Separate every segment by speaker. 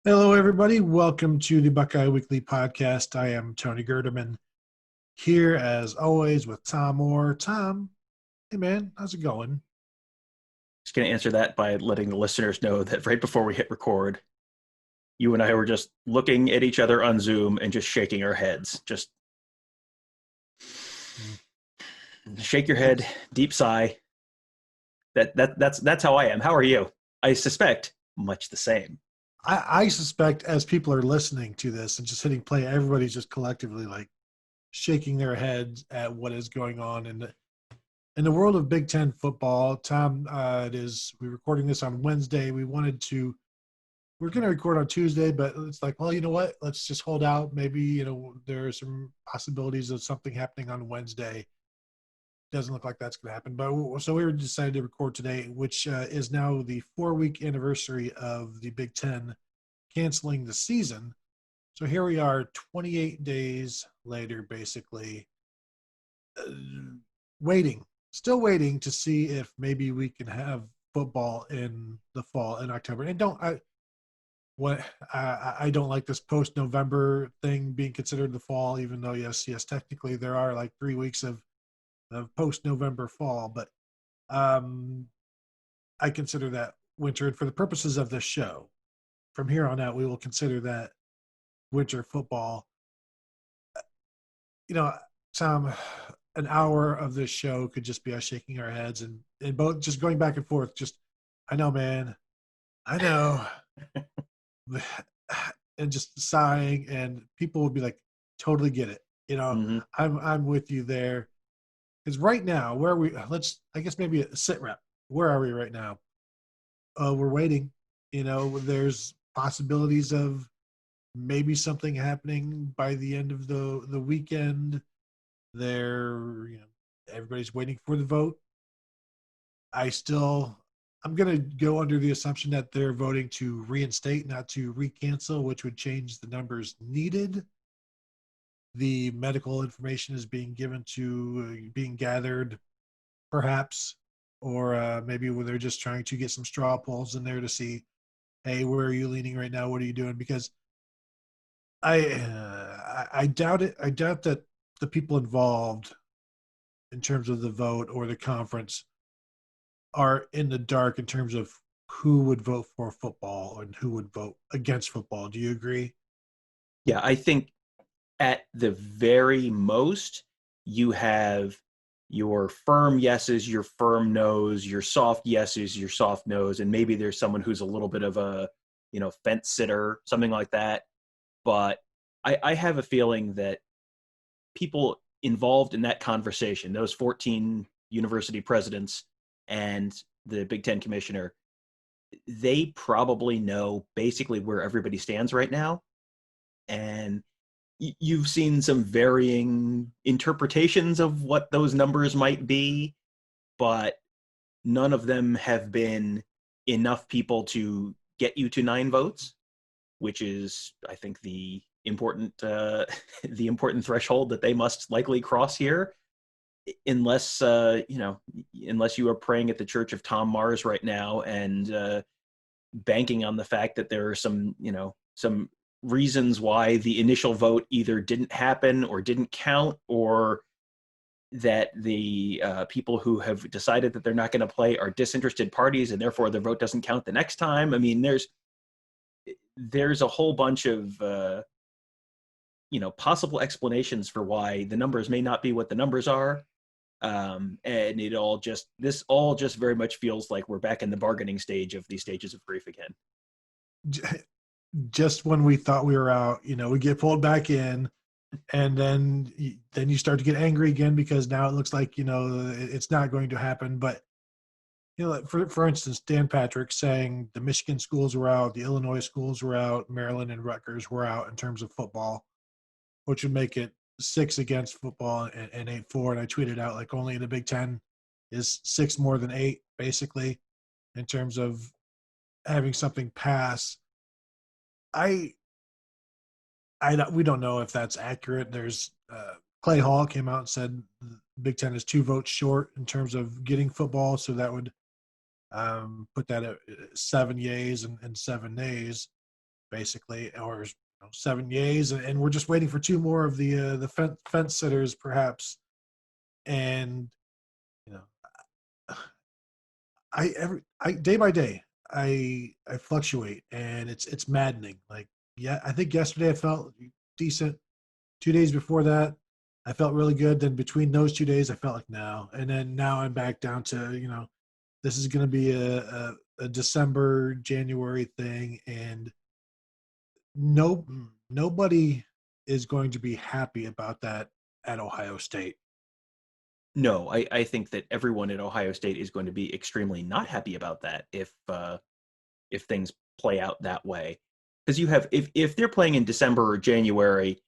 Speaker 1: Hello, everybody. Welcome to the Buckeye Weekly podcast. I am Tony Gerdeman here, as always, with Tom Orr. Tom, hey, man, how's it going?
Speaker 2: Just going to answer that by letting the listeners know that right before we hit record, you and I were just looking at each other on Zoom and just shaking our heads. Just
Speaker 1: Mm.
Speaker 2: shake your head,
Speaker 1: It's,
Speaker 2: deep sigh. That's how I am. How are you? I suspect much the same.
Speaker 1: I suspect as people are listening to this and just hitting play, everybody's just collectively like shaking their heads at what is going on in the world of Big Ten football. Tom, we're recording this on Wednesday. We're going to record on Tuesday, but it's like, well, you know what? Let's just hold out. Maybe, there are some possibilities of something happening on Wednesday. Doesn't look like that's going to happen. But so we were decided to record today, which is now the 4-week anniversary of the Big Ten canceling the season. So here we are, 28 days later, basically, uh, waiting, still waiting to see if maybe we can have football in the fall in October. And don't I what I don't like this post November thing being considered the fall, even though yes, technically there are like 3 weeks of post November fall, but um, I consider that winter. And for the purposes of this show, from here on out, we will consider that winter football. You know, Tom, an hour of this show could just be us shaking our heads and both just going back and forth. Just, I know, man, I know, and just sighing, and people would be like, totally get it.
Speaker 2: Mm-hmm.
Speaker 1: I'm with you there. Because right now, where are we? I guess maybe a sit rep. Where are we right now? We're waiting. There's possibilities of maybe something happening by the end of the weekend. Everybody's waiting for the vote. I'm going to go under the assumption that they're voting to reinstate, not to recancel, which would change the numbers needed. The medical information is being gathered, perhaps, or maybe where they're just trying to get some straw polls in there to see, hey, where are you leaning right now? What are you doing? Because I doubt it. I doubt that the people involved in terms of the vote or the conference are in the dark in terms of who would vote for football and who would vote against football. Do you agree?
Speaker 2: Yeah, I think at the very most, you have your firm yeses, your firm nos, your soft yeses, your soft nos, and maybe there's someone who's a little bit of a, fence sitter, something like that. But I have a feeling that people involved in that conversation, those 14 university presidents and the Big Ten commissioner, they probably know basically where everybody stands right now. And you've seen some varying interpretations of what those numbers might be, but none of them have been enough people to get you to 9 votes, which is, I think, the important the important threshold that they must likely cross here, unless unless you are praying at the Church of Tom Mars right now and banking on the fact that there are some reasons why the initial vote either didn't happen or didn't count, or that the people who have decided that they're not going to play are disinterested parties and therefore their vote doesn't count the next time. I mean, there's a whole bunch of possible explanations for why the numbers may not be what the numbers are. And this all just very much feels like we're back in the bargaining stage of these stages of grief again.
Speaker 1: Just when we thought we were out, we get pulled back in, and then you start to get angry again because now it looks like it's not going to happen. But like for instance, Dan Patrick saying the Michigan schools were out, the Illinois schools were out, Maryland and Rutgers were out in terms of football, which would make it six against football and 8-4. And I tweeted out like only in the Big Ten is six more than eight, basically, in terms of having something pass. I we don't know if that's accurate. There's Clay Hall came out and said Big Ten is 2 votes short in terms of getting football, so that would put that at 7 yays and 7 nays. basically, or 7 yays, and we're just waiting for two more of the fence sitters, perhaps. And you know, I day by day, I fluctuate, and it's maddening. Like, yeah, I think yesterday I felt decent. 2 days before that, I felt really good. Then between those 2 days, I felt like no, and then now I'm back down to this is going to be a December January thing, and no nobody is going to be happy about that at Ohio State.
Speaker 2: No, I think that everyone at Ohio State is going to be extremely not happy about that if things play out that way. Because you have if they're playing in December or January,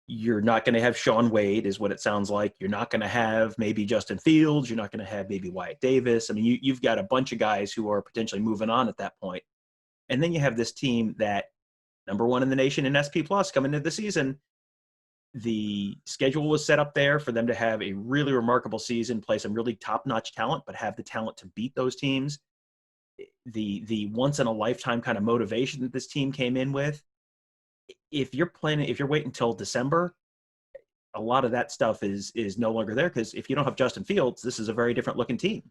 Speaker 2: you're not going to have Sean Wade, is what it sounds like. You're not going to have maybe Justin Fields. You're not going to have maybe Wyatt Davis. I mean, you've got a bunch of guys who are potentially moving on at that point. And then you have this team that number one in the nation in SP Plus coming into the season. The schedule was set up there for them to have a really remarkable season, play some really top-notch talent, but have the talent to beat those teams. The once in a lifetime kind of motivation that this team came in with. If you're waiting until December, a lot of that stuff is no longer there, because if you don't have Justin Fields, this is a very different looking team.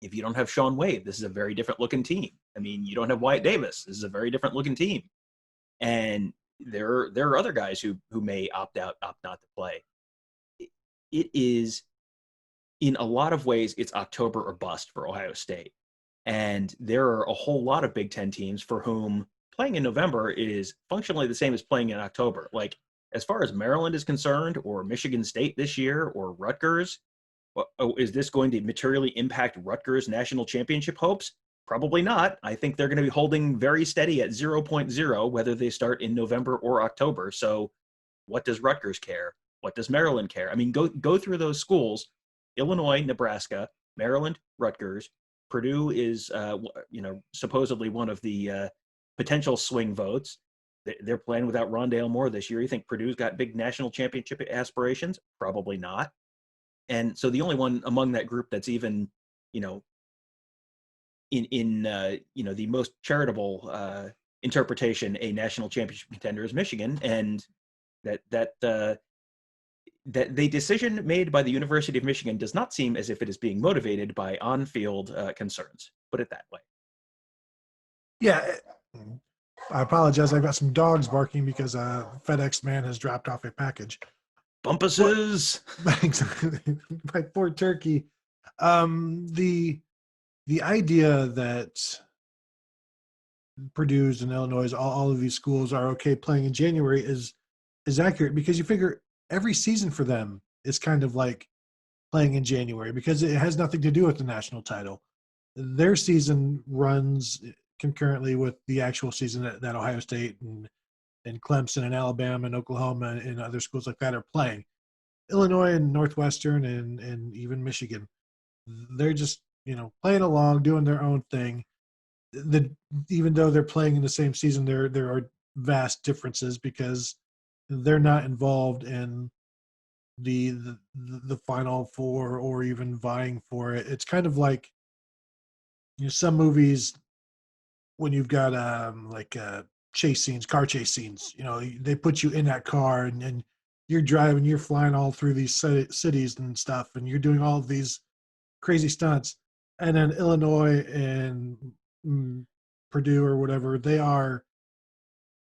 Speaker 2: If you don't have Sean Wade, this is a very different looking team. I mean, you don't have Wyatt Davis, this is a very different looking team. And there are other guys who may opt not to play. It is, in a lot of ways, it's October or bust for Ohio State. And there are a whole lot of Big Ten teams for whom playing in November is functionally the same as playing in October. Like, as far as Maryland is concerned, or Michigan State this year, or Rutgers, is this going to materially impact Rutgers' national championship hopes? Probably not. I think they're going to be holding very steady at 0.0, whether they start in November or October. So what does Rutgers care? What does Maryland care? I mean, go through those schools: Illinois, Nebraska, Maryland, Rutgers. Purdue is, supposedly one of the potential swing votes. They're playing without Rondale Moore this year. You think Purdue's got big national championship aspirations? Probably not. And so the only one among that group that's even, in the most charitable interpretation, a national championship contender is Michigan, and that the decision made by the University of Michigan does not seem as if it is being motivated by on-field concerns. Put it that way.
Speaker 1: Yeah, I apologize. I've got some dogs barking because a FedEx man has dropped off a package.
Speaker 2: Bumpuses.
Speaker 1: My poor turkey. The idea that Purdue's and Illinois, all of these schools are okay playing in January is accurate, because you figure every season for them is kind of like playing in January, because it has nothing to do with the national title. Their season runs concurrently with the actual season that Ohio State and Clemson and Alabama and Oklahoma and other schools like that are playing. Illinois and Northwestern and even Michigan, they're just playing along, doing their own thing. Even though they're playing in the same season, there are vast differences, because they're not involved in the Final Four or even vying for it. It's kind of like some movies, when you've got chase scenes, car chase scenes. They put you in that car, and you're driving, you're flying all through these cities and stuff, and you're doing all of these crazy stunts. And then Illinois and Purdue or whatever, they are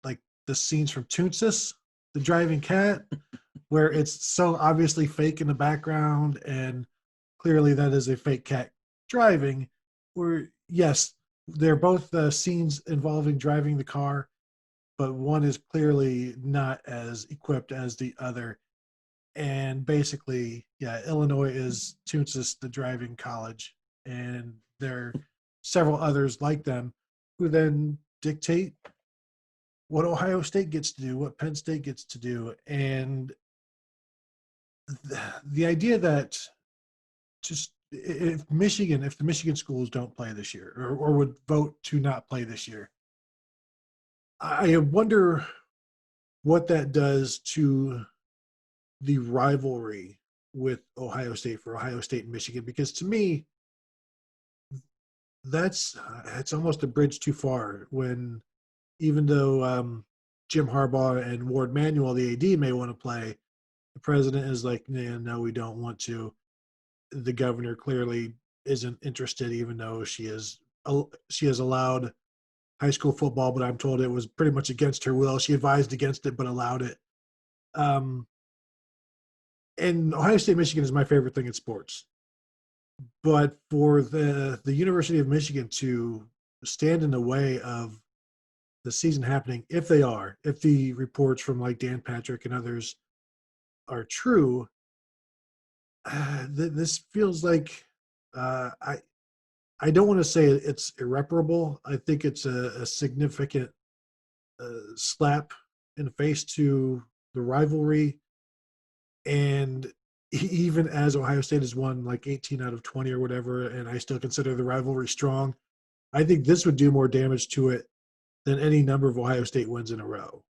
Speaker 1: like the scenes from Toonsis, the driving cat, where it's so obviously fake in the background, and clearly that is a fake cat driving. Where, yes, they're both scenes involving driving the car, but one is clearly not as equipped as the other. And basically, yeah, Illinois is Toonsis, the driving college, and there are several others like them who then dictate what Ohio State gets to do, what Penn State gets to do. And the idea that just if the Michigan schools don't play this year, or would vote to not play this year, I wonder what that does to the rivalry with Ohio State, for Ohio State and Michigan, because to me, it's almost a bridge too far when even though Jim Harbaugh and Ward Manuel, the AD, may want to play, the president is like, nah, no, we don't want to. The governor clearly isn't interested, even though she has allowed high school football, but I'm told it was pretty much against her will. She advised against it, but allowed it. Um, and Ohio State, Michigan is my favorite thing in sports. But for the University of Michigan to stand in the way of the season happening, if the reports from like Dan Patrick and others are true, this feels like I don't want to say it's irreparable. I think it's a significant slap in the face to the rivalry. And even as Ohio State has won like 18 out of 20 or whatever, and I still consider the rivalry strong, I think this would do more damage to it than any number of Ohio State wins in a row.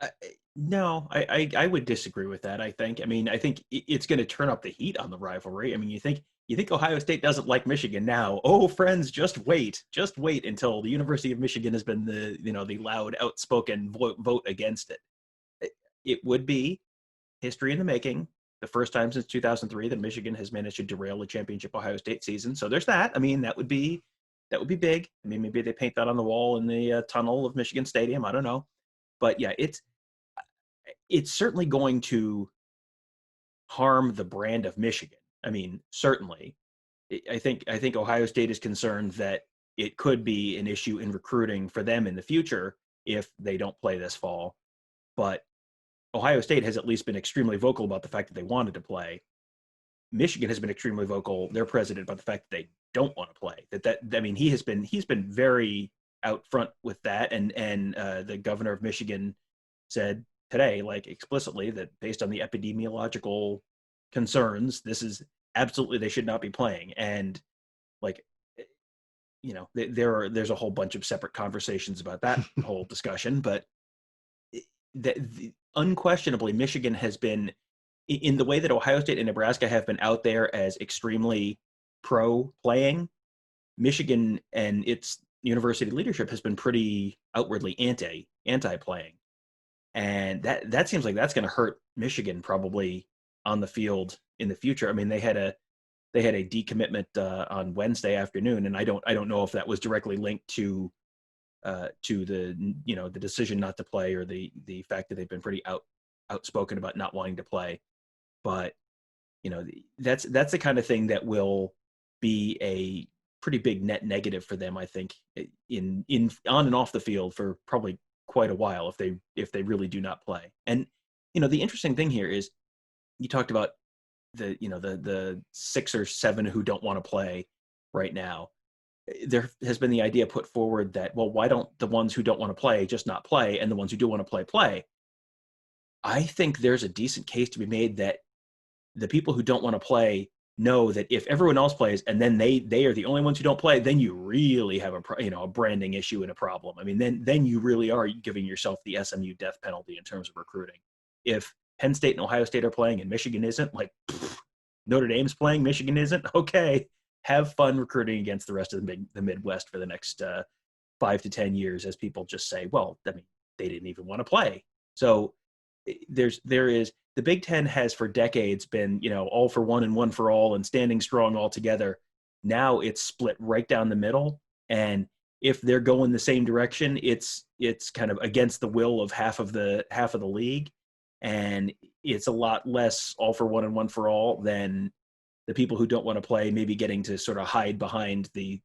Speaker 2: Uh, no, I would disagree with that. I mean, I think it's going to turn up the heat on the rivalry. I mean, you think Ohio State doesn't like Michigan now? Oh, friends, just wait until the University of Michigan has been the loud, outspoken vote against it. It would be history in the making. The first time since 2003 that Michigan has managed to derail a championship Ohio State season. So there's that. I mean, that would be big. I mean, maybe they paint that on the wall in the tunnel of Michigan Stadium. I don't know, but yeah, it's certainly going to harm the brand of Michigan. I mean, certainly. I think Ohio State is concerned that it could be an issue in recruiting for them in the future if they don't play this fall. But Ohio State has at least been extremely vocal about the fact that they wanted to play. Michigan has been extremely vocal, their president, about the fact that they don't want to play. I mean, he's been very out front with that, and the governor of Michigan said today, like explicitly, that based on the epidemiological concerns, this is absolutely they should not be playing. And like, there's a whole bunch of separate conversations about that whole discussion, but unquestionably, Michigan has been, in the way that Ohio State and Nebraska have been out there as extremely pro playing, Michigan and its university leadership has been pretty outwardly anti playing. And that seems like that's going to hurt Michigan probably on the field in the future. I mean, they had a decommitment on Wednesday afternoon, and I don't know if that was directly linked to the decision not to play, or the fact that they've been pretty outspoken about not wanting to play. But that's the kind of thing that will be a pretty big net negative for them, I think, in on and off the field for probably quite a while if they really do not play. And the interesting thing here is you talked about the 6 or 7 who don't want to play right now. There has been the idea put forward that, well, why don't the ones who don't want to play just not play, and the ones who do want to play? I think there's a decent case to be made that the people who don't want to play know that if everyone else plays and then they are the only ones who don't play, then you really have a branding issue and a problem. I mean, then you really are giving yourself the SMU death penalty in terms of recruiting. If Penn State and Ohio State are playing and Michigan isn't, like, Notre Dame's playing, Michigan isn't, okay, have fun recruiting against the rest of the Midwest for the next 5 to 10 years, as people just say, well, I mean, they didn't even want to play. So there is the Big Ten has for decades been, all for one and one for all and standing strong all together. Now it's split right down the middle. And if they're going the same direction, it's kind of against the will of half of the league. And it's a lot less all for one and one for all than the people who don't want to play maybe getting to sort of hide behind the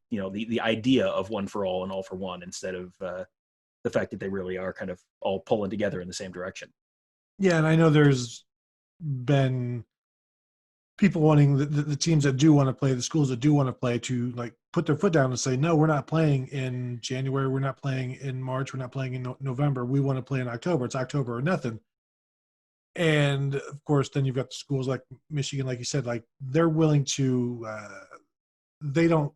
Speaker 2: idea of one for all and all for one, instead of the fact that they really are kind of all pulling together in the same direction.
Speaker 1: Yeah, and I know there's been people wanting the teams that do want to play, the schools that do want to play, to like put their foot down and say, no, we're not playing in January, we're not playing in March, we're not playing in November, we want to play in October. It's October or nothing. And of course, then you've got the schools like Michigan, like you said, like they're willing to. They don't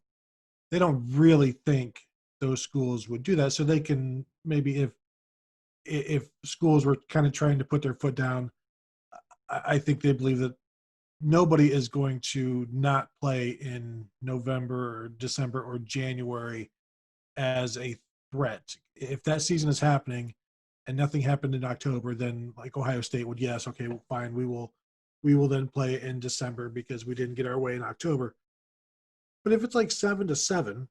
Speaker 1: really think those schools would do that, so they can maybe, if schools were kind of trying to put their foot down, I think they believe that nobody is going to not play in November or December or January as a threat. if that season is happening and nothing happened in October, then like Ohio State would, yes, okay, well, fine, we will then play in December because we didn't get our way in October. But if it's like 7-7,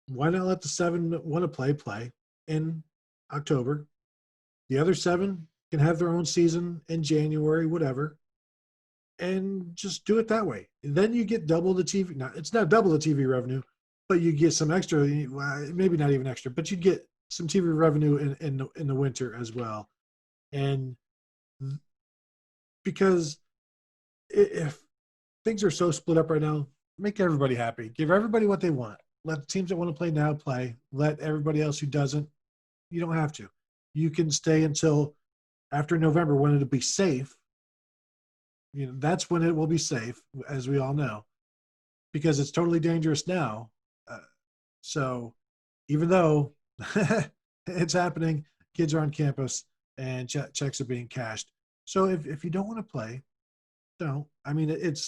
Speaker 1: why not let the 7 that want to play in October? The other 7 can have their own season in January, whatever, and just do it that way. And then you get double the TV. Now, it's not double the TV revenue, but you get some extra, well, maybe not even extra, but you get some TV revenue in the winter as well. And because if things are so split up right now, make everybody happy. Give everybody what they want. Let the teams that want to play now play. Let everybody else who doesn't, you don't have to. You can stay until after November when it'll be safe. That's when it will be safe, as we all know, because it's totally dangerous now. So even though it's happening, kids are on campus and checks are being cashed. So if you don't want to play, don't. I mean, it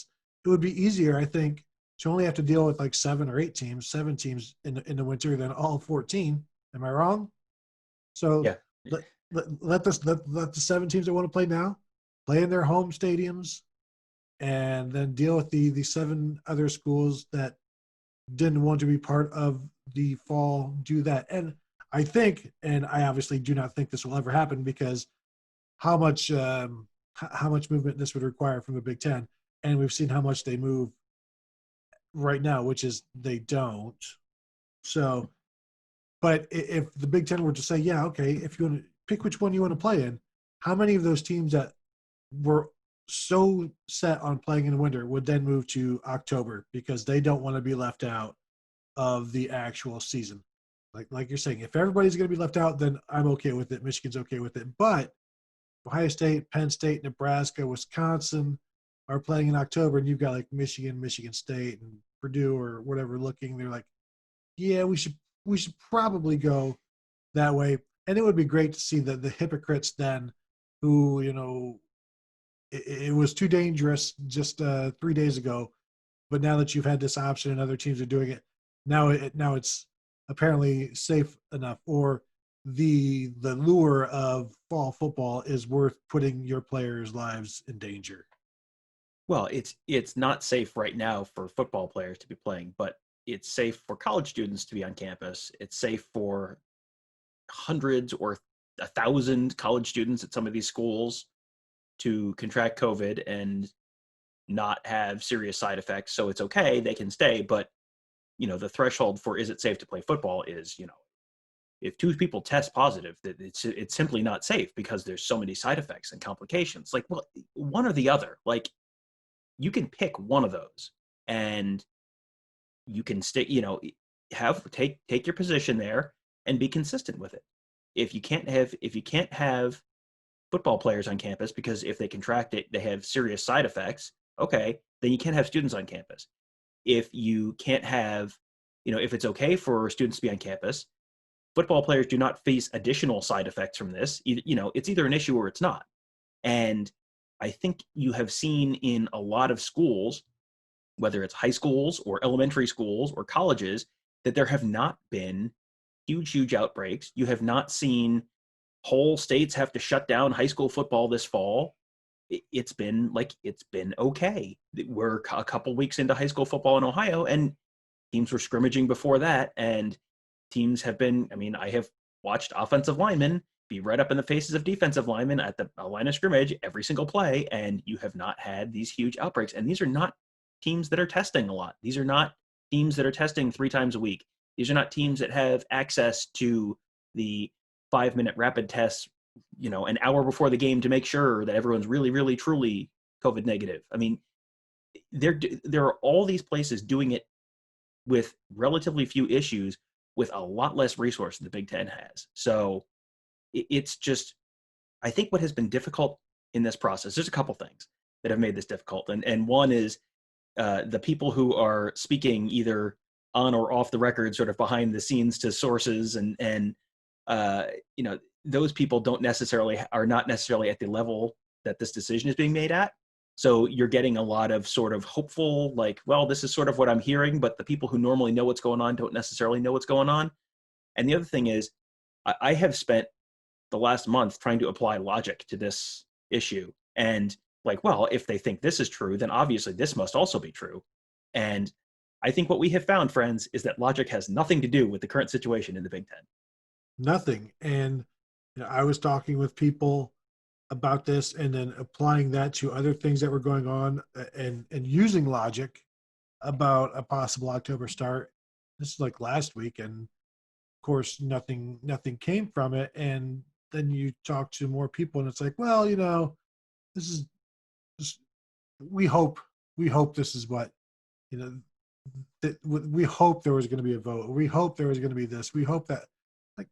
Speaker 1: would be easier, I think, to only have to deal with like 7 or 8 teams, 7 teams in the winter than all 14. Am I wrong? So
Speaker 2: Yeah.
Speaker 1: let the 7 teams that want to play now play in their home stadiums, and then deal with the 7 other schools that didn't want to be part of the fall. Do that. And I think, and I obviously do not think this will ever happen, because how much movement this would require from the Big Ten, and we've seen how much they move right now, which is they don't. So, but if the Big Ten were to say, yeah, okay, if you want to pick which one you want to play in, how many of those teams that were so set on playing in the winter would then move to October because they don't want to be left out of the actual season? Like you're saying, if everybody's going to be left out, then I'm okay with it. Michigan's okay with it. But Ohio State, Penn State, Nebraska, Wisconsin are playing in October, and you've got like Michigan, Michigan State, and Purdue or whatever looking. They're like, yeah, we should probably go that way. And it would be great to see the hypocrites then, who it was too dangerous just 3 days ago, but now that you've had this option and other teams are doing it, now it's apparently safe enough, or the lure of fall football is worth putting your players' lives in danger.
Speaker 2: Well, it's not safe right now for football players to be playing, but it's safe for college students to be on campus. It's safe for hundreds or 1,000 college students at some of these schools to contract COVID and not have serious side effects. So it's okay, they can stay. But, the threshold for is it safe to play football is, if 2 people test positive, that it's simply not safe because there's so many side effects and complications. Like, well, one or the other. Like, you can pick one of those, and you can stay, take your position there and be consistent with it. If you can't have football players on campus because if they contract it, they have serious side effects, okay, then you can't have students on campus. If you can't have, if it's okay for students to be on campus, football players do not face additional side effects from this. It's either an issue or it's not. And I think you have seen in a lot of schools, whether it's high schools or elementary schools or colleges, that there have not been huge outbreaks. You have not seen whole states have to shut down high school football this fall. It's been okay. We're a couple weeks into high school football in Ohio, and teams were scrimmaging before that, and teams have been, I have watched offensive linemen be right up in the faces of defensive linemen at the line of scrimmage every single play, and you have not had these huge outbreaks. And these are not teams that are testing a lot. These are not teams that are testing 3 times a week. These are not teams that have access to the 5-minute rapid tests, an hour before the game to make sure that everyone's really, really, truly COVID negative. There are all these places doing it with relatively few issues, with a lot less resource than the Big Ten has. So it's just, I think what has been difficult in this process, there's a couple things that have made this difficult. And one is the people who are speaking either on or off the record, sort of behind the scenes to sources, and those people are not necessarily at the level that this decision is being made at. So you're getting a lot of sort of hopeful, like, well, this is sort of what I'm hearing, but the people who normally know what's going on don't necessarily know what's going on. And the other thing is, I have spent the last month trying to apply logic to this issue. And like, well, if they think this is true, then obviously this must also be true. And I think what we have found, friends, is that logic has nothing to do with the current situation in the Big Ten.
Speaker 1: Nothing. And I was talking with people about this and then applying that to other things that were going on, and using logic about a possible October start. This is like last week, and of course nothing came from it. And then you talk to more people and it's like, well, this is this, we hope this is what, you know that we hope there was going to be a vote. We hope there was going to be this. We hope that, like,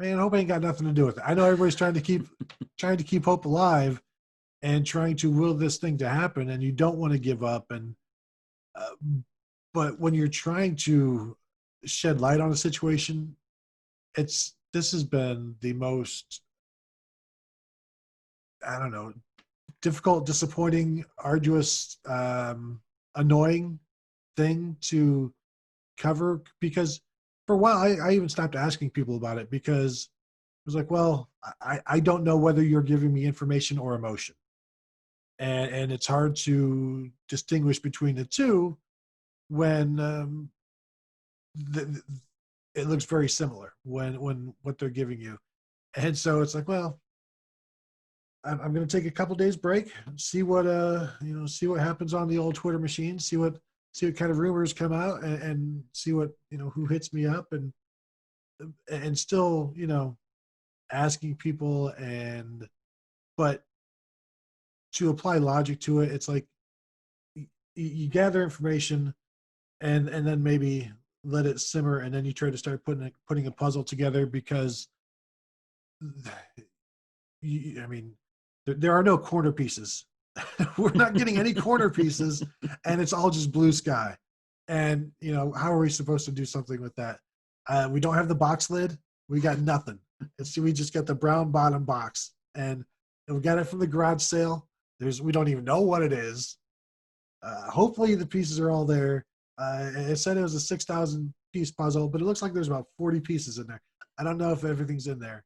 Speaker 1: man, hope ain't got nothing to do with it. I know everybody's trying to keep hope alive and trying to will this thing to happen, and you don't want to give up. And uh, but when you're trying to shed light on a situation, this has been the most, I don't know, difficult, disappointing, arduous, annoying thing to cover, because for a while I even stopped asking people about it, because it was like, well, I don't know whether you're giving me information or emotion. And it's hard to distinguish between the two when the, it looks very similar when what they're giving you. And so it's like, well, I'm going to take a couple days break, see what see what happens on the old Twitter machine, see what kind of rumors come out, and see what, who hits me up, and still, asking people. But to apply logic to it, it's like you gather information, and then maybe let it simmer, and then you try to start putting a puzzle together, because I mean, there are no corner pieces. We're not getting any corner pieces, and it's all just blue sky. And how are we supposed to do something with that? We don't have the box lid. We got nothing. We just got the brown bottom box, and we got it from the garage sale. We don't even know what it is. Hopefully the pieces are all there. It said it was a 6,000 piece puzzle, but it looks like there's about 40 pieces in there. I don't know if everything's in there.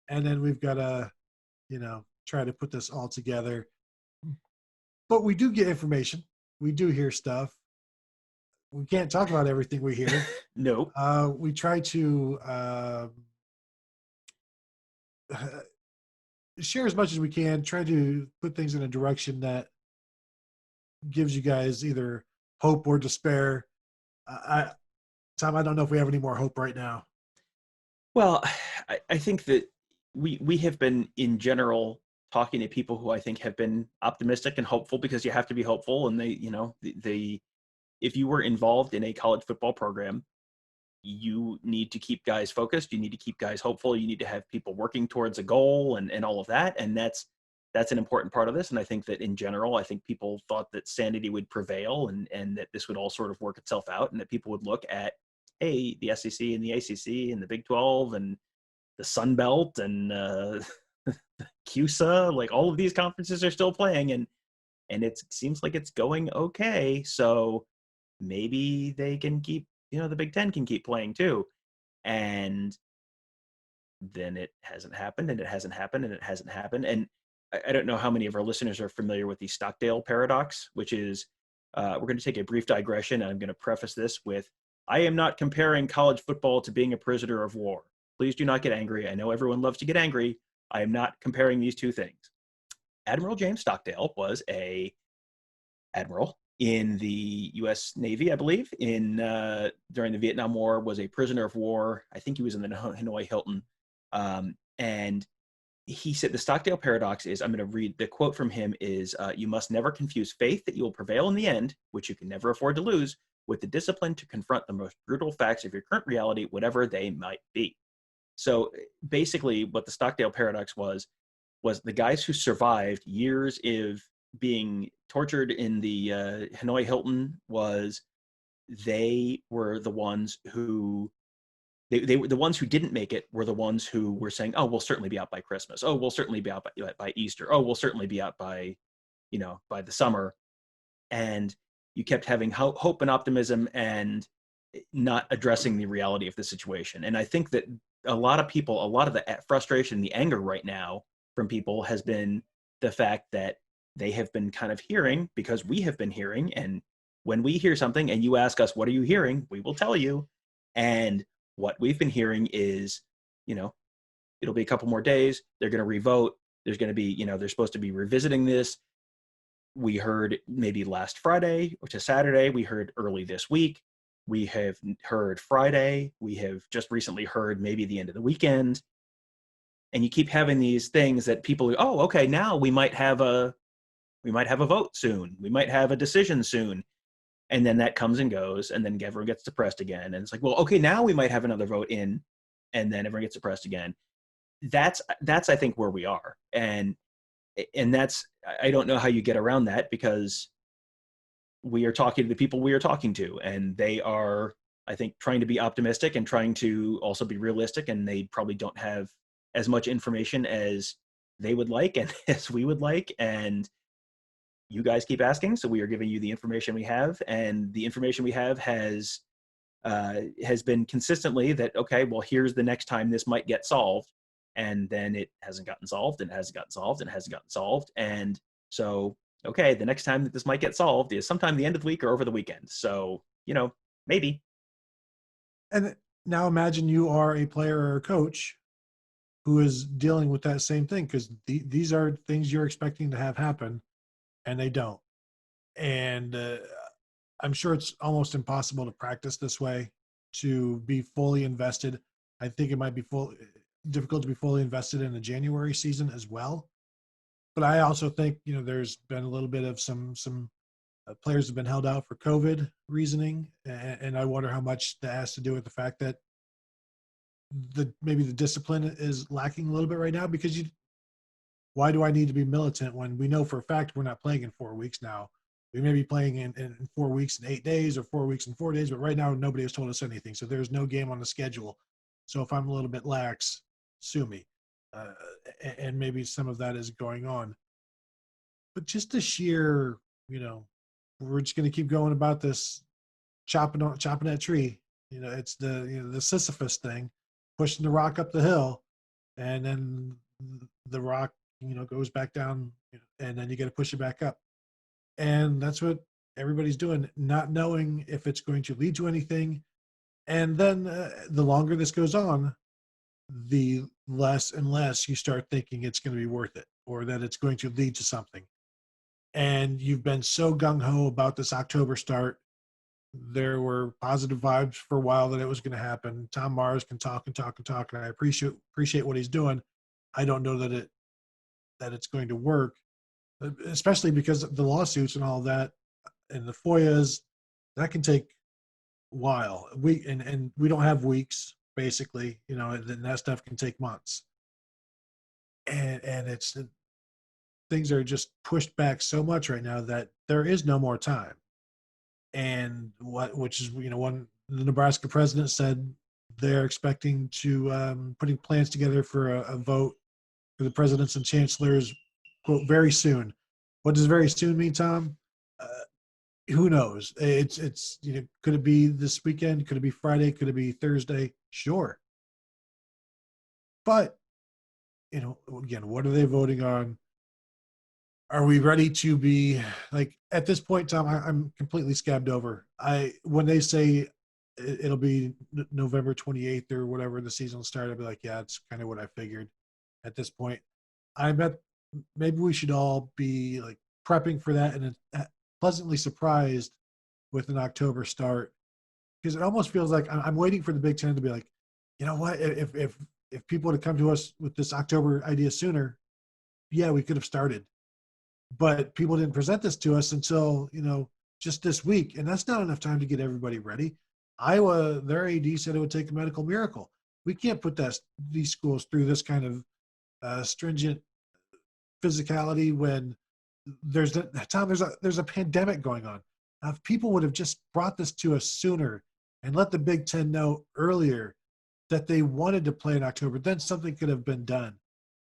Speaker 1: And then we've got to, try to put this all together. But we do get information. We do hear stuff. We can't talk about everything we hear.
Speaker 2: No.
Speaker 1: We try to share as much as we can, try to put things in a direction that gives you guys either hope or despair. Tom, I don't know if we have any more hope right now.
Speaker 2: Well, I think that we have been, in general, talking to people who I think have been optimistic and hopeful, because you have to be hopeful. And they if you were involved in a college football program, you need to keep guys focused. You need to keep guys hopeful. You need to have people working towards a goal, and all of that. And that's an important part of this. And I think that in general, I think people thought that sanity would prevail, and that this would all sort of work itself out, and that people would look at, hey, the SEC and the ACC and the Big 12 and the Sun Belt and CUSA, like all of these conferences are still playing, and it seems like it's going okay. So maybe they can keep, the Big Ten can keep playing too. And then it hasn't happened, and it hasn't happened, and it hasn't happened. And I don't know how many of our listeners are familiar with the Stockdale Paradox, which is, we're going to take a brief digression, and I'm going to preface this with, I am not comparing college football to being a prisoner of war. Please do not get angry. I know everyone loves to get angry. I am not comparing these two things. Admiral James Stockdale was a admiral in the U.S. Navy, I believe, during the Vietnam War, was a prisoner of war. I think he was in the Hanoi Hilton. And he said the Stockdale Paradox is, I'm going to read the quote from him, is, you must never confuse faith that you will prevail in the end, which you can never afford to lose, with the discipline to confront the most brutal facts of your current reality, whatever they might be. So basically what the Stockdale Paradox was the guys who survived years of being tortured in the Hanoi Hilton, they were the ones who, they were the ones who didn't make it, were the ones who were saying, oh, we'll certainly be out by Christmas. Oh, we'll certainly be out by Easter. Oh, we'll certainly be out by the summer. And you kept having hope and optimism, and not addressing the reality of the situation. And I think that a lot of people, a lot of the frustration, the anger right now from people has been the fact that they have been kind of hearing, because we have been hearing, and when we hear something and you ask us, what are you hearing? We will tell you. And what we've been hearing is, you know, it'll be a couple more days. They're going to revote. There's going to be, they're supposed to be revisiting this. We heard maybe last Friday or to Saturday. We heard early this week. We have heard Friday. We have just recently heard maybe the end of the weekend. And you keep having these things that people, oh, okay, now we might have a vote soon. We might have a decision soon. And then that comes and goes, and then everyone gets depressed again. And it's like, well, okay, now we might have another vote in, and then everyone gets depressed again. That's I think where we are. And that's, I don't know how you get around that, because we are talking to the people we are talking to, and they are, I think, trying to be optimistic and trying to also be realistic, and they probably don't have as much information as they would like and as we would like. And you guys keep asking, so we are giving you the information we have, and the information we have has been consistently that, okay, well, here's the next time this might get solved, and then it hasn't gotten solved, and it hasn't gotten solved, and it hasn't gotten solved. And so, okay, the next time that this might get solved is sometime the end of the week or over the weekend. So, maybe.
Speaker 1: And now imagine you are a player or a coach who is dealing with that same thing, because these are things you're expecting to have happen, and they don't. And I'm sure it's almost impossible to practice this way, to be fully invested. I think it might be difficult to be fully invested in the January season as well. But I also think, there's been a little bit of some players have been held out for COVID reasoning, and I wonder how much that has to do with the fact that maybe the discipline is lacking a little bit right now, because why do I need to be militant when we know for a fact we're not playing in 4 weeks now? We may be playing in 4 weeks and 8 days, or 4 weeks and 4 days, but right now nobody has told us anything. So there's no game on the schedule. So if I'm a little bit lax, sue me. And maybe some of that is going on. But just the sheer, we're just going to keep going about this chopping that tree. It's the Sisyphus thing, pushing the rock up the hill, and then the rock goes back down, and then you got to push it back up. And that's what everybody's doing, not knowing if it's going to lead to anything. And then the longer this goes on, the less and less you start thinking it's going to be worth it, or that it's going to lead to something. And you've been so gung-ho about this October start. There were positive vibes for a while that it was going to happen. Tom Mars can talk and talk and talk, and I appreciate what he's doing. I don't know that it's going to work, especially because the lawsuits and all of that, and the FOIAs, that can take a while. And we don't have weeks, basically. And that stuff can take months. And it's things are just pushed back so much right now that there is no more time. And which is, when the Nebraska president said they're expecting to putting plans together for a vote for the presidents and chancellors, quote, very soon. What does very soon mean, Tom? Who knows? It's could it be this weekend? Could it be Friday? Could it be Thursday? Sure. But again, what are they voting on? Are we ready to be, like, at this point, Tom? I'm completely scabbed over. When they say it'll be November 28th or whatever the season will start, I'll be like, yeah, it's kind of what I figured. At this point, I bet maybe we should all be like prepping for that, and pleasantly surprised with an October start, because it almost feels like I'm waiting for the Big Ten to be like, you know what, if people would have come to us with this October idea sooner, yeah, we could have started. But people didn't present this to us until, just this week. And that's not enough time to get everybody ready. Iowa, their AD said it would take a medical miracle. We can't put these schools through this kind of stringent physicality when there's a pandemic going on. Now, if people would have just brought this to us sooner and let the Big Ten know earlier that they wanted to play in October, then something could have been done.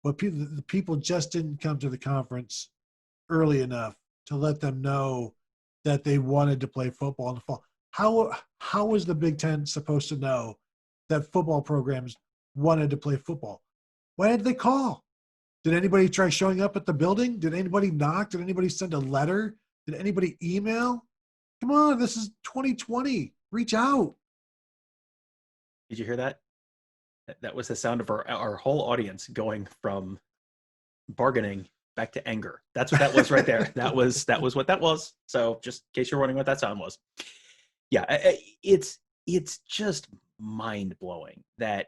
Speaker 1: But the people just didn't come to the conference early enough to let them know that they wanted to play football in the fall. How was the Big Ten supposed to know that football programs wanted to play football? Why did they call? Did anybody try showing up at the building? Did anybody knock? Did anybody send a letter? Did anybody email? Come on, this is 2020. Reach out.
Speaker 2: Did you hear that? That was the sound of our whole audience going from bargaining back to anger. That's what that was right there. That was what that was. So just in case you're wondering what that sound was. Yeah, it's just mind blowing that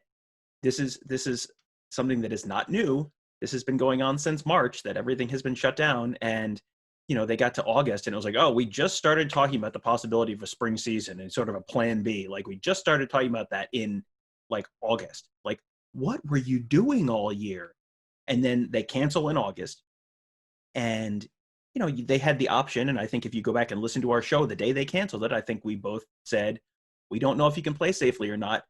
Speaker 2: this is something that is not new. This has been going on since March, that everything has been shut down. And, they got to August and it was like, oh, we just started talking about the possibility of a spring season and sort of a plan B. Like we just started talking about that in like August. Like, what were you doing all year? And then they cancel in August. And, they had the option. And I think if you go back and listen to our show, the day they canceled it, I think we both said, we don't know if you can play safely or not.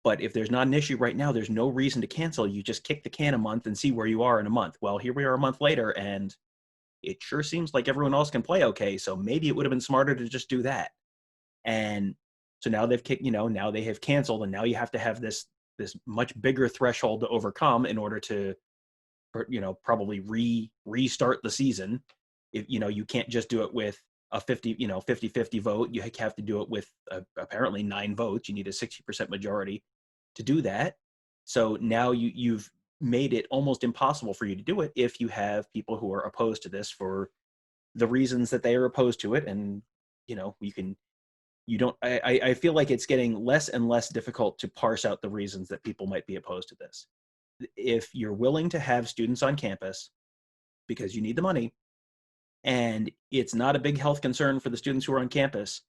Speaker 2: But if there's not an issue right now, there's no reason to cancel. You just kick the can a month and see where you are in a month. Well, here we are a month later, and it sure seems like everyone else can play okay. So maybe it would have been smarter to just do that. And so now they've kicked, now they have canceled, and now you have to have this much bigger threshold to overcome in order to, probably restart the season. If you can't just do it with a 50-50 vote. You have to do it with apparently 9 votes. You need a 60% majority to do that. So now you've made it almost impossible for you to do it if you have people who are opposed to this for the reasons that they are opposed to it. And I feel like it's getting less and less difficult to parse out the reasons that people might be opposed to this. If you're willing to have students on campus because you need the money and it's not a big health concern for the students who are on campus,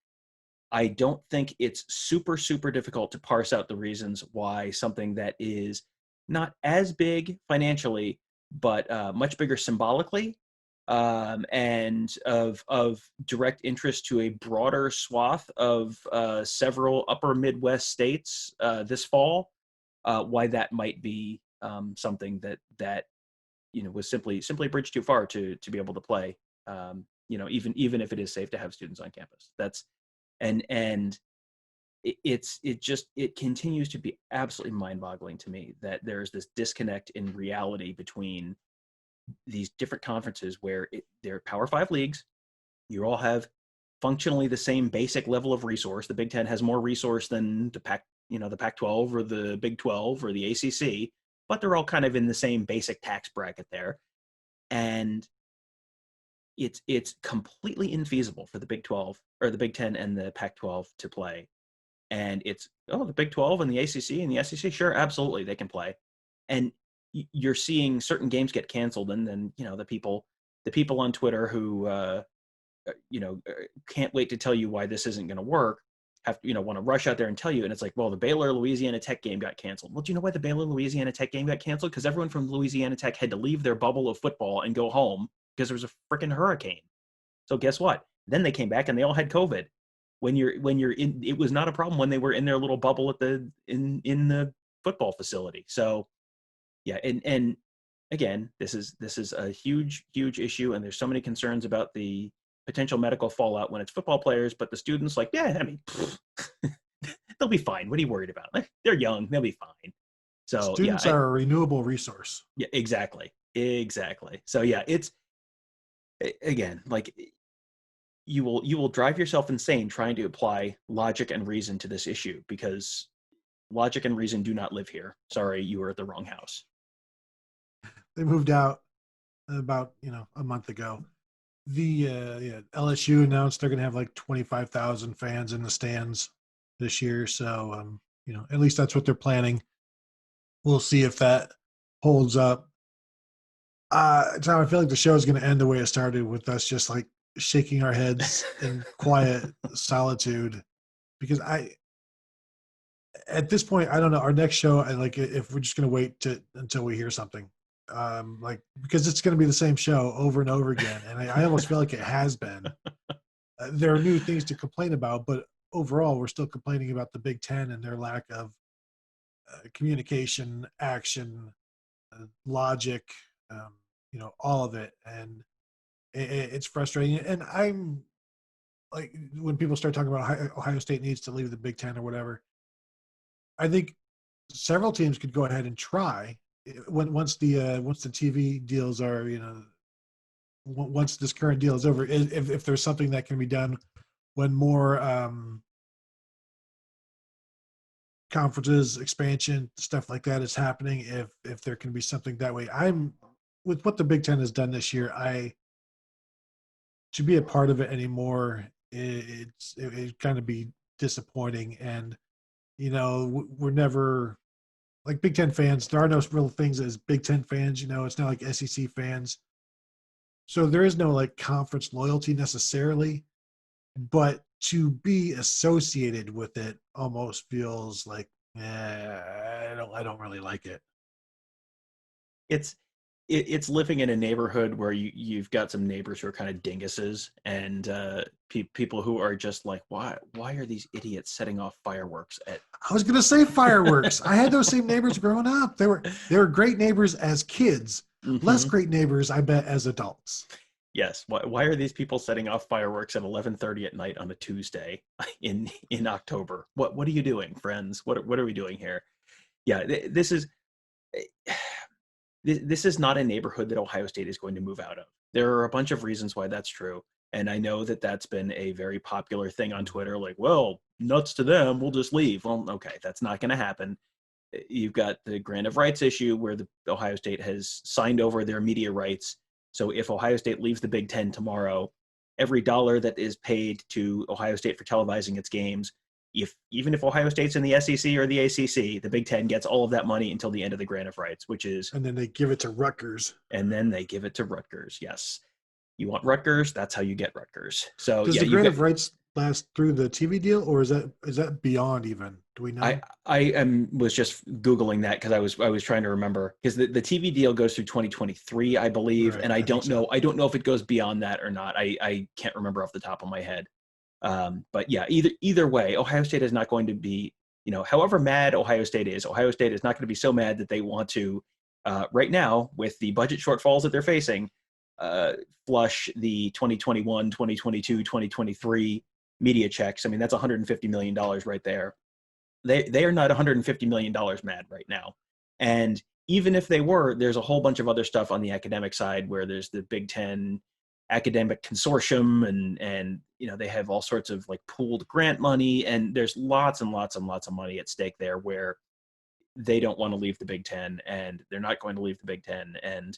Speaker 2: I don't think it's super, super difficult to parse out the reasons why something that is not as big financially, but much bigger symbolically, and of direct interest to a broader swath of several upper Midwest states this fall, why that might be something that was simply a bridge too far to be able to play. Even if it is safe to have students on campus. That's and it continues to be absolutely mind-boggling to me that there's this disconnect in reality between these different conferences where they're Power 5 leagues. You all have functionally the same basic level of resource. The Big Ten has more resource than the Pac-12 or the Big 12 or the ACC, but they're all kind of in the same basic tax bracket there. And it's completely infeasible for the Big 12 or the Big 10 and the Pac-12 to play. And it's, the Big 12 and the ACC and the SEC, sure, absolutely, they can play. And you're seeing certain games get canceled, and then the people on Twitter who can't wait to tell you why this isn't going to work have want to rush out there and tell you. And it's like, well, the Baylor Louisiana Tech game got canceled. Well, do you know why the Baylor Louisiana Tech game got canceled? Because everyone from Louisiana Tech had to leave their bubble of football and go home because there was a freaking hurricane. So guess what? Then they came back and they all had COVID. When you're in, it was not a problem when they were in their little bubble at in the football facility. So yeah, and again, this is a huge issue, and there's so many concerns about the potential medical fallout when it's football players, but the students, like, yeah, I mean, they'll be fine. What are you worried about? They're young, they'll be fine. So
Speaker 1: students are a renewable resource.
Speaker 2: Yeah, exactly. So yeah, it's, again, like, you will drive yourself insane trying to apply logic and reason to this issue, because logic and reason do not live here. Sorry, you were at the wrong house.
Speaker 1: They moved out about a month ago. The LSU announced they're going to have like 25,000 fans in the stands this year. So at least that's what they're planning. We'll see if that holds up. Tom, I feel like the show is going to end the way it started, with us just like shaking our heads in quiet solitude, because at this point, I don't know. Our next show, if we're just going to wait until we hear something, because it's going to be the same show over and over again. And I almost feel like it has been. There are new things to complain about, but overall, we're still complaining about the Big Ten and their lack of communication, action, logic, all of it. And it's frustrating. And like when people start talking about Ohio State needs to leave the Big Ten or whatever, I think several teams could go ahead and try once the TV deals are, once this current deal is over, if there's something that can be done when more conferences expansion stuff like that is happening, if there can be something that way. I'm with what the Big Ten has done this year, I to be a part of it anymore, it kind of be disappointing. And we're never like Big Ten fans. There are no real things as Big Ten fans. It's not like SEC fans. So there is no like conference loyalty necessarily, but to be associated with it almost feels like I don't really like it.
Speaker 2: It's living in a neighborhood where you've got some neighbors who are kind of dinguses, and people who are just like, why are these idiots setting off fireworks at?
Speaker 1: I was gonna say fireworks. I had those same neighbors growing up. They were great neighbors as kids. Less great neighbors, I bet, as adults.
Speaker 2: Yes. Why are these people setting off fireworks at 11:30 at night on a Tuesday in October? What are you doing, friends? What are we doing here? Yeah, this is not a neighborhood that Ohio State is going to move out of. There are a bunch of reasons why that's true. And I know that that's been a very popular thing on Twitter. Like, well, nuts to them, we'll just leave. Well, okay, that's not going to happen. You've got the grant of rights issue where the Ohio State has signed over their media rights. So if Ohio State leaves the Big Ten tomorrow, every dollar that is paid to Ohio State for televising its games, even if Ohio State's in the SEC or the ACC, the Big Ten gets all of that money until the end of the grant of rights, which is...
Speaker 1: And then they give it to Rutgers.
Speaker 2: Yes. You want Rutgers, that's how you get Rutgers. So
Speaker 1: does the grant of rights last through the TV deal, or is that beyond even? Do we know?
Speaker 2: I was just Googling that because I was trying to remember, because the TV deal goes through 2023, I believe, right, and I don't know. I don't know if it goes beyond that or not. I can't remember off the top of my head. But yeah, either way, Ohio State is not going to be, however mad Ohio State is not going to be so mad that they want to, right now, with the budget shortfalls that they're facing, flush the 2021, 2022, 2023 media checks. I mean, that's $150 million right there. They are not $150 million mad right now. And even if they were, there's a whole bunch of other stuff on the academic side where there's the Big Ten academic consortium, and they have all sorts of like pooled grant money, and there's lots and lots and lots of money at stake there where they don't want to leave the Big Ten, and they're not going to leave the Big Ten. And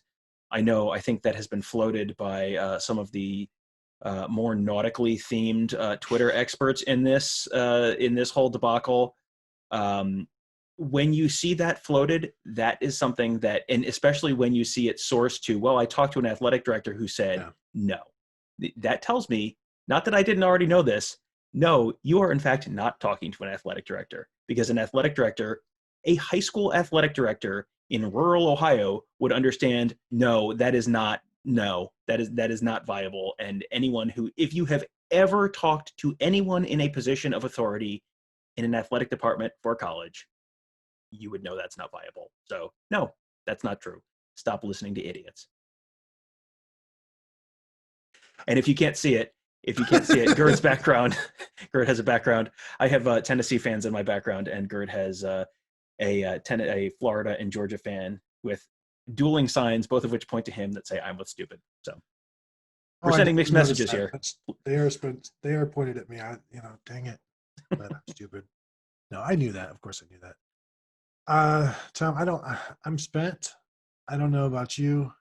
Speaker 2: I think that has been floated by some of the more nautically themed Twitter experts in this whole debacle. When you see that floated, that is something that, and especially when you see it sourced to, well, I talked to an athletic director who said, no. That tells me, not that I didn't already know this, no, you are in fact not talking to an athletic director, because an athletic director, a high school athletic director in rural Ohio, would understand, that is not viable. And anyone who, if you have ever talked to anyone in a position of authority in an athletic department for college, you would know that's not viable. So no, that's not true. Stop listening to idiots. And if you can't see it, Gerd's background, Gerd has a background. I have Tennessee fans in my background, and Gerd has a Florida and Georgia fan with dueling signs, both of which point to him, that say, "I'm with stupid." So we're sending mixed messages here.
Speaker 1: They are pointed at me. Dang it, but I'm stupid. No, I knew that. Of course, I knew that. Tom, I'm spent. I don't know about you.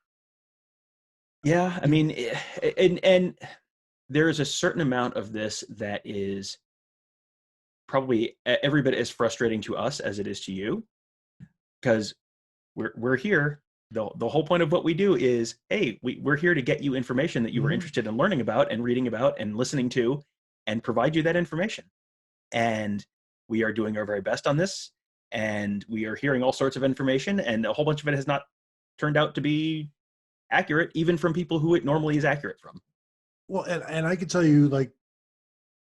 Speaker 2: Yeah, I mean, and there is a certain amount of this that is probably every bit as frustrating to us as it is to you, because we're here. The whole point of what we do is, hey, we're here to get you information that you were interested in learning about and reading about and listening to, and provide you that information. And we are doing our very best on this, and we are hearing all sorts of information, and a whole bunch of it has not turned out to be accurate, even from people who it normally is accurate from.
Speaker 1: Well, and I can tell you, like,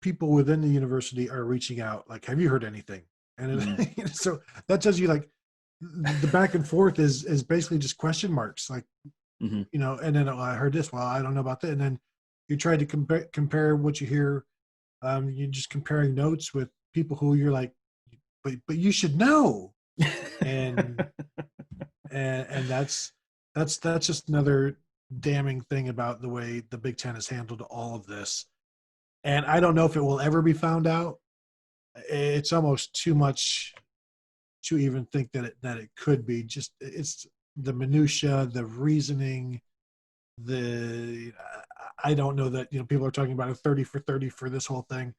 Speaker 1: people within the university are reaching out, like, have you heard anything? And so that tells you, like, the back and forth is basically just question marks, like, and then I heard this, well, I don't know about that. And then You're trying to compare what you hear. You're just comparing notes with people who you're like, but you should know. And and that's just another damning thing about the way the Big Ten has handled all of this. And I don't know if it will ever be found out. It's almost too much to even think that it could be. Just it's the minutia, the reasoning, the I don't know that people are talking about a 30 for 30 for this whole thing.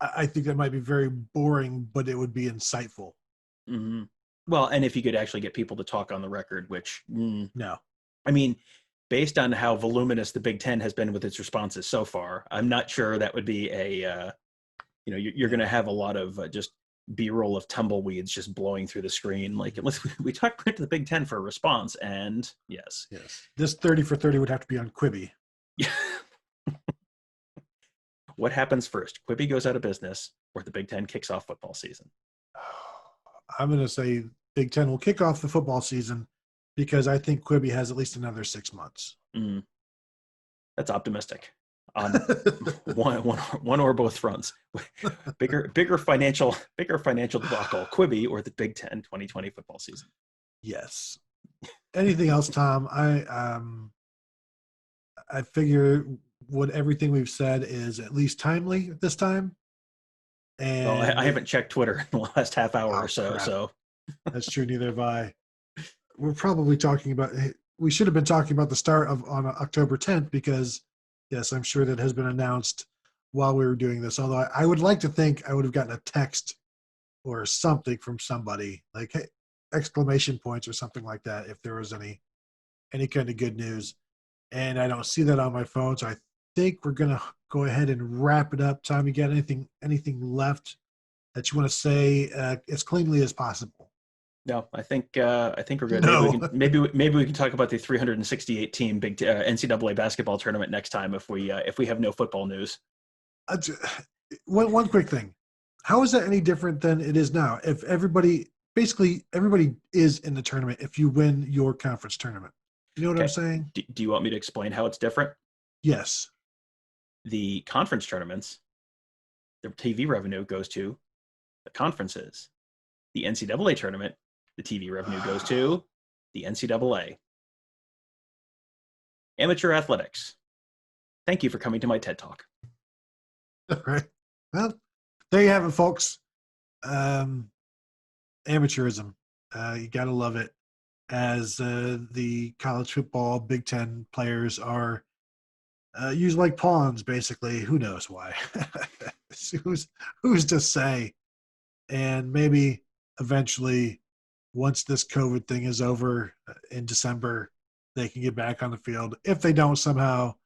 Speaker 1: I think that might be very boring, but it would be insightful.
Speaker 2: Mm-hmm. Well, and if you could actually get people to talk on the record, which
Speaker 1: no,
Speaker 2: I mean, based on how voluminous the Big Ten has been with its responses so far, I'm not sure that would be a you're going to have a lot of just B-roll of tumbleweeds just blowing through the screen. Like, we talked to the Big Ten for a response, and yes,
Speaker 1: this 30 for 30 would have to be on Quibi.
Speaker 2: Yeah. What happens first? Quibi goes out of business, or the Big Ten kicks off football season?
Speaker 1: I'm going to say Big Ten will kick off the football season because I think Quibi has at least another 6 months.
Speaker 2: That's optimistic on one or both fronts. bigger financial debacle, Quibi or the Big Ten 2020 football season.
Speaker 1: Yes. Anything else, Tom? I figure what everything we've said is at least timely at this time. And
Speaker 2: well, I haven't checked Twitter in the last half hour or so.
Speaker 1: Crap.
Speaker 2: So
Speaker 1: that's true. Neither have I. We're probably talking about. We should have been talking about the start of on October 10th because, yes, I'm sure that has been announced while we were doing this. Although I would like to think I would have gotten a text or something from somebody like, "Hey, exclamation points" or something like that if there was any kind of good news. And I don't see that on my phone, so I think we're gonna go ahead and wrap it up. Tom, you got anything left that you want to say as cleanly as possible?
Speaker 2: No, I think we're good.
Speaker 1: No.
Speaker 2: Maybe we can talk about the 368 team big NCAA basketball tournament next time if we have no football news.
Speaker 1: One quick thing: how is that any different than it is now? If basically everybody is in the tournament if you win your conference tournament. You know what I'm saying?
Speaker 2: Do you want me to explain how it's different?
Speaker 1: Yes.
Speaker 2: The conference tournaments, the TV revenue goes to the conferences. The NCAA tournament, the TV revenue goes to the NCAA. Amateur athletics. Thank you for coming to my TED Talk.
Speaker 1: All right. Well, there you have it, folks. Amateurism. You got to love it. As the college football Big Ten players are used like pawns, basically. Who knows why? who's to say? And maybe eventually, once this COVID thing is over in December, they can get back on the field. If they don't somehow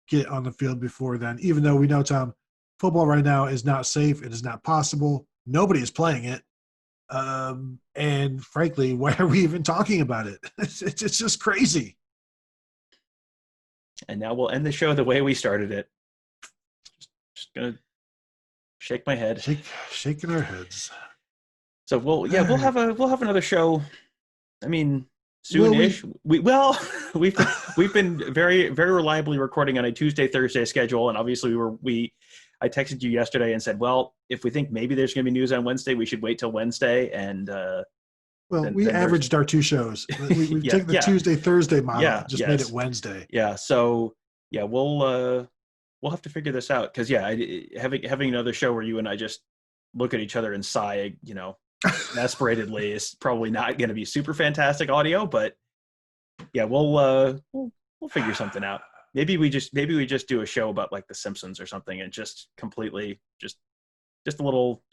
Speaker 1: get on the field before then, even though we know, Tom, football right now is not safe. It is not possible. Nobody is playing it. And frankly, why are we even talking about it? It's just crazy.
Speaker 2: And now we'll end the show the way we started it. Just gonna shake my head.
Speaker 1: Shaking our heads.
Speaker 2: So we'll have another show. I mean, soon-ish. We've been very, very reliably recording on a Tuesday, Thursday schedule, and obviously I texted you yesterday and said, well, if we think maybe there's going to be news on Wednesday, we should wait till Wednesday. And
Speaker 1: we averaged our 2 shows. We take the Tuesday, Thursday model, made it Wednesday.
Speaker 2: Yeah. So yeah, we'll have to figure this out because having another show where you and I just look at each other and sigh, aspiratedly is probably not going to be super fantastic audio, but yeah, we'll figure something out. Maybe we just do a show about like The Simpsons or something and just completely just a little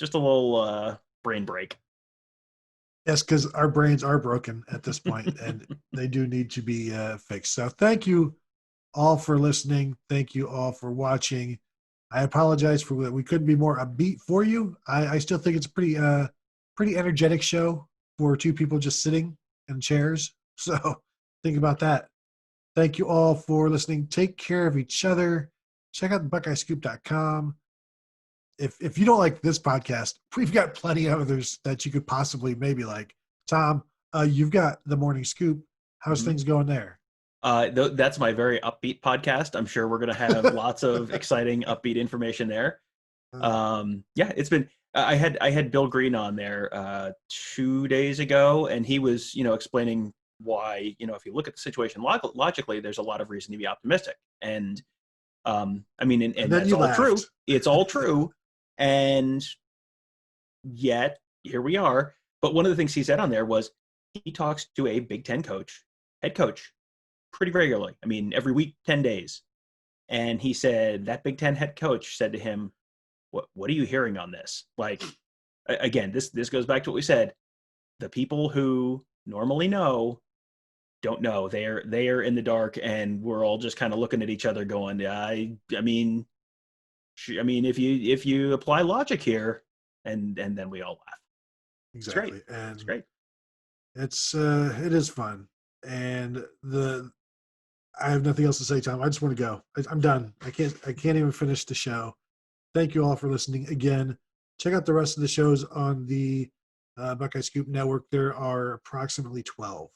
Speaker 2: brain break.
Speaker 1: Yes, because our brains are broken at this point and they do need to be fixed. So thank you all for listening. Thank you all for watching. I apologize for that we couldn't be more upbeat for you. I still think it's a pretty energetic show for 2 people just sitting in chairs. So think about that. Thank you all for listening. Take care of each other. Check out BuckeyeScoop.com. If you don't like this podcast, we've got plenty of others that you could possibly maybe like. Tom, you've got the Morning Scoop. How's things going there?
Speaker 2: That's my very upbeat podcast. I'm sure we're going to have lots of exciting, upbeat information there. Yeah, it's been. I had Bill Green on there 2 days ago, and he was, explaining why, if you look at the situation logically, there's a lot of reason to be optimistic. And I mean, and
Speaker 1: and then
Speaker 2: that's
Speaker 1: you
Speaker 2: all true.
Speaker 1: laughed.
Speaker 2: It's all true, and yet here we are. But one of the things he said on there was he talks to a Big Ten coach, head coach, pretty regularly. I mean, every week, 10 days. And he said that Big Ten head coach said to him, what are you hearing on this? Like, again, this goes back to what we said. The people who normally know don't know. They are in the dark, and we're all just kind of looking at each other, going, I mean, if you apply logic here, and then we all laugh. It's great.
Speaker 1: Exactly.
Speaker 2: It's
Speaker 1: And
Speaker 2: great.
Speaker 1: it is fun. And I have nothing else to say, Tom. I just want to go. I'm done. I can't even finish the show. Thank you all for listening again. Check out the rest of the shows on the Buckeye Scoop Network. There are approximately 12.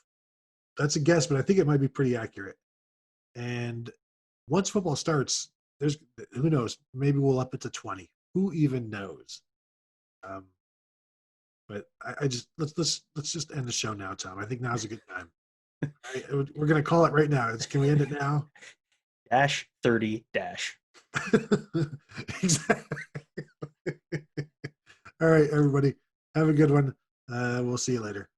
Speaker 1: That's a guess, but I think it might be pretty accurate. And once football starts, there's who knows? Maybe we'll up it to 20. Who even knows? Um, but I just let's just end the show now, Tom. I think now's a good time. We're gonna call it right now. Can we end it now?
Speaker 2: -30.
Speaker 1: Exactly. All right, everybody. Have a good one. We'll see you later.